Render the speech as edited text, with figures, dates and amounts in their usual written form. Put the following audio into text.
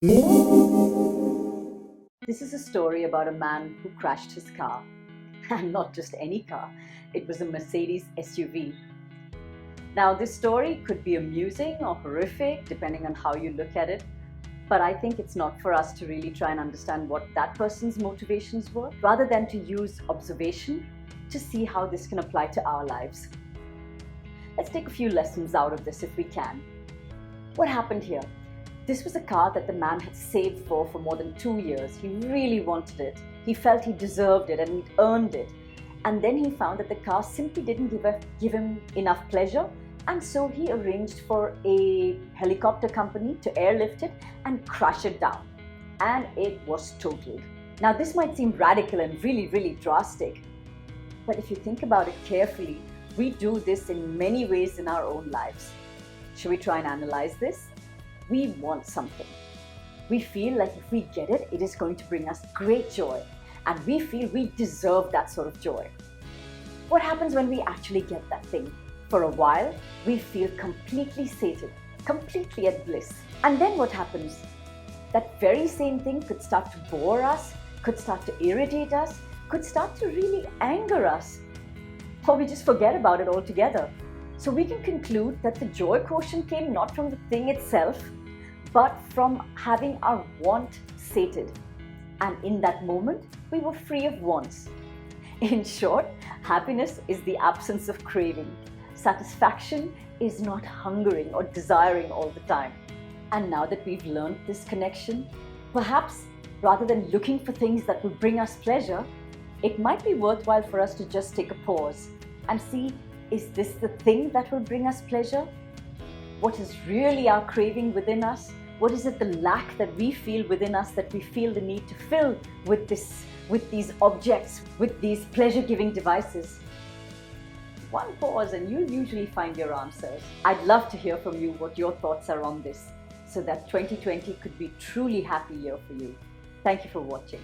This is a story about a man who crashed his car. And not just any car, it was a Mercedes SUV. Now, this story could be amusing or horrific, depending on how you look at it. But I think it's not for us to really try and understand what that person's motivations were, rather than to use observation to see how this can apply to our lives. Let's take a few lessons out of this if we can. What happened here? This was a car that the man had saved for more than 2 years. He really wanted it. He felt he deserved it and he'd earned it. And then he found that the car simply didn't give him enough pleasure, and so he arranged for a helicopter company to airlift it and crash it down. And it was totaled. Now, this might seem radical and really drastic, but if you think about it carefully, we do this in many ways in our own lives. Should we try and analyze this? We want something. We feel like if we get it, it is going to bring us great joy, and we feel we deserve that sort of joy. What happens when we actually get that thing? For a while, we feel completely sated, completely at bliss. And then what happens? That very same thing could start to bore us, could start to irritate us, could start to really anger us, or we just forget about it altogether. So we can conclude that the joy quotient came not from the thing itself, but from having our want sated. And in that moment, we were free of wants. In short, happiness is the absence of craving. Satisfaction is not hungering or desiring all the time. And now that we've learned this connection, perhaps rather than looking for things that will bring us pleasure, it might be worthwhile for us to just take a pause and see, is this the thing that will bring us pleasure? What is really our craving within us? What is it, the lack that we feel within us, that we feel the need to fill with these objects, with these pleasure-giving devices? One pause and you'll usually find your answers. I'd love to hear from you what your thoughts are on this, so that 2020 could be a truly happy year for you. Thank you for watching.